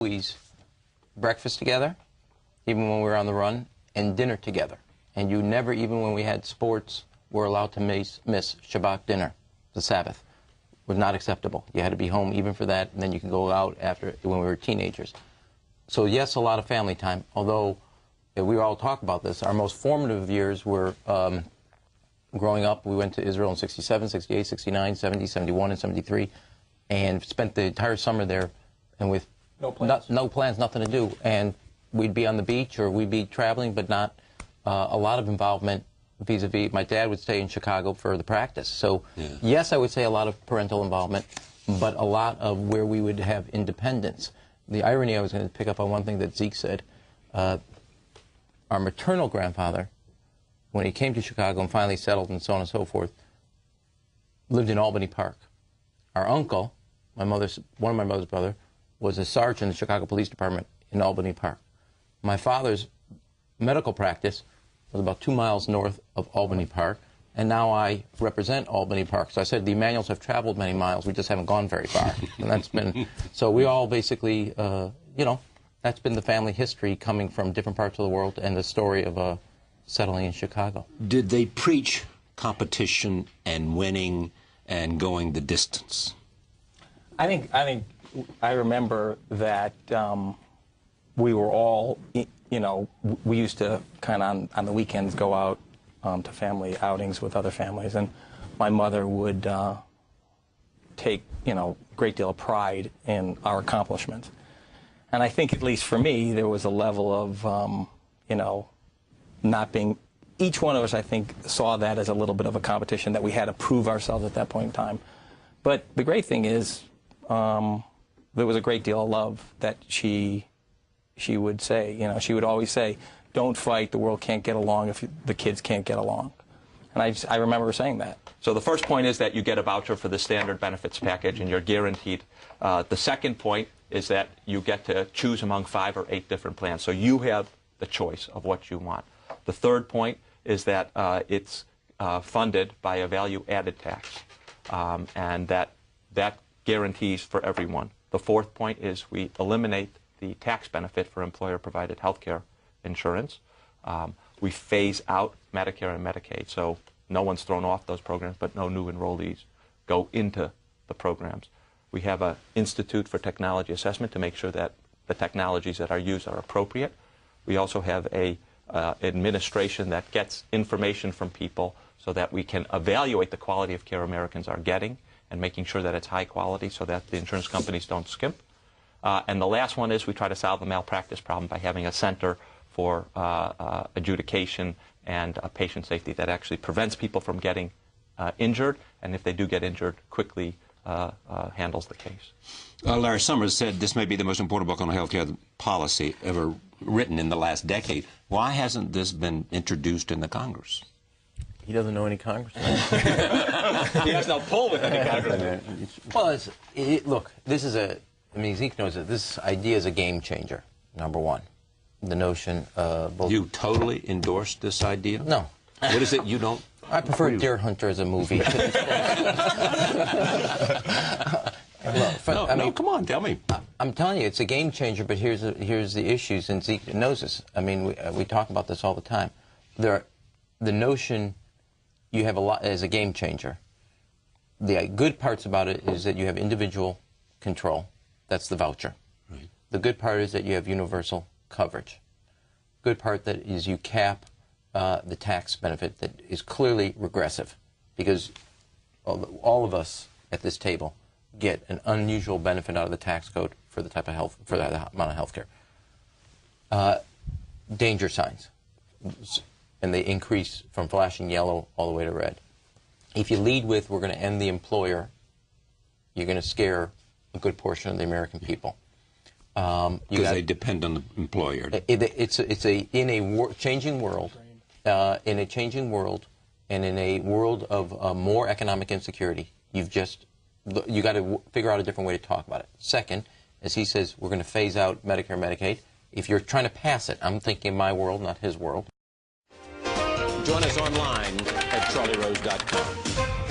always breakfast together, even when we were on the run, and dinner together. And you never, even when we had sports, were allowed to miss Shabbat dinner, the Sabbath. It was not acceptable. You had to be home even for that, and then you can go out after when we were teenagers. So yes, a lot of family time, although we all talk about this. Our most formative years were growing up. We went to Israel in 67, 68, 69, 70, 71, and 73, and spent the entire summer there, and with no plans, nothing to do. And we'd be on the beach or we'd be traveling, but not a lot of involvement vis-a-vis. My dad would stay in Chicago for the practice. So, yes, I would say a lot of parental involvement, but a lot of where we would have independence. The irony, I was going to pick up on one thing that Zeke said. Our maternal grandfather, when he came to Chicago and finally settled and so on and so forth, lived in Albany Park. Our uncle, one of my mother's brother, was a sergeant in the Chicago Police Department in Albany Park. My father's medical practice was about 2 miles north of Albany Park, and now I represent Albany Park. So I said the Emanuels have traveled many miles, we just haven't gone very far. And that's been, so we all basically, you know, that's been the family history coming from different parts of the world and the story of settling in Chicago. Did they preach competition and winning and going the distance? I remember that we were all, you know, we used to kind of on the weekends go out to family outings with other families, and my mother would take, you know, a great deal of pride in our accomplishments. And I think, at least for me, there was a level of, you know, not being, each one of us, I think, saw that as a little bit of a competition, that we had to prove ourselves at that point in time. But the great thing is, there was a great deal of love that she would say. You know, she would always say, "Don't fight. The world can't get along if the kids can't get along." And I remember her saying that. So the first point is that you get a voucher for the standard benefits package, and you're guaranteed. The second point is that you get to choose among 5 or 8 different plans. So you have the choice of what you want. The third point is that it's funded by a value-added tax, and that guarantees for everyone. The fourth point is we eliminate the tax benefit for employer-provided health care insurance. We phase out Medicare and Medicaid, so no one's thrown off those programs, but no new enrollees go into the programs. We have an Institute for Technology Assessment to make sure that the technologies that are used are appropriate. We also have a administration that gets information from people so that we can evaluate the quality of care Americans are getting and making sure that it's high quality so that the insurance companies don't skimp. And the last one is we try to solve the malpractice problem by having a center for adjudication and patient safety that actually prevents people from getting injured, and if they do get injured, quickly handles the case. Larry Summers said this may be the most important book on healthcare policy ever written in the last decade. Why hasn't this been introduced in the Congress? He doesn't know any congressmen. He has no pull with any congressmen. Well, look, this is I mean, Zeke knows that this idea is a game changer, number one. The notion of... You totally endorse this idea? No. What is it you don't... I prefer Deer Hunter as a movie. No, come on, tell me. I'm telling you, it's a game changer, but here's the issues, and Zeke knows this. I mean, we talk about this all the time. The notion you have a lot as a game changer. The good parts about it is that you have individual control. That's the voucher. Right. The good part is that you have universal coverage. Good part that is you cap the tax benefit that is clearly regressive, because all of us at this table get an unusual benefit out of the tax code for the type of health, for that amount of health care. Danger signs, and they increase from flashing yellow all the way to red. If you lead with, we're going to end the employer, you're going to scare a good portion of the American people. Because they depend on the employer. In a changing world, and in a world of more economic insecurity, you got to figure out a different way to talk about it. Second, as he says, we're going to phase out Medicare and Medicaid. If you're trying to pass it, I'm thinking my world, not his world. Join us online at charlierose.com.